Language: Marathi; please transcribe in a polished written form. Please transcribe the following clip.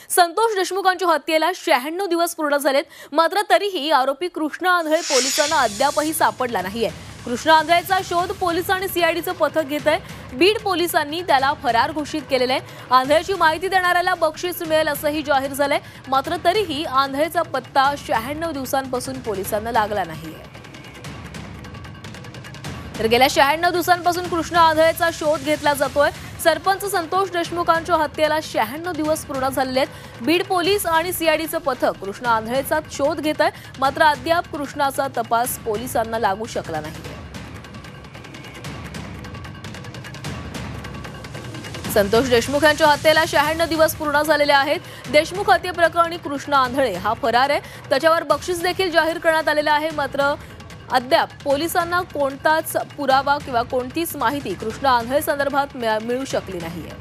संतोष देशमुखांच्या हत्येला 96 दिवस पूर्ण झालेत, मात्र तरीही आरोपी कृष्णा आंधळे पोलिसांना अद्यापही सापडला नाहीये। कृष्णा आंधळेचा शोध पोलीस आणि सीआयडीचं पथक घेत आहे। बीड पोलिसांनी त्याला फरार घोषित केलेलं आहे। आंधळेची माहिती देणाऱ्याला बक्षीस मिळेल असंही जाहीर झालंय, मात्र तरीही आंधळेचा पत्ता 96 दिवसांपासून पोलिसांना लागला नाहीये। तर गेल्या 96 दिवसांपासून कृष्णा आंधळेचा शोध घेतला जातोय। सरपंच संतोष देशमुखांच्या हत्येला 96 दिवस पूर्ण झालेले आहेत। बीड पोलीस आणि सीआयडीचं पथक कृष्णा आंधळेचा शोध घेत आहे, मात्र अद्याप कृष्णाचा तपास पोलिसांना लागू शकला नाही। संतोष देशमुख यांच्या हत्येला 96 दिवस पूर्ण झालेले आहेत। देशमुख हत्ये प्रकरणी कृष्णा आंधळे हा फरार आहे। त्याच्यावर बक्षीस देखील जाहीर करण्यात आलेलं आहे, मात्र अद्याप पोलिसांना कोणताच पुरावा किंवा कोणतीच माहिती कृष्णा आंधळे संदर्भात मिळू शकली नाहीये।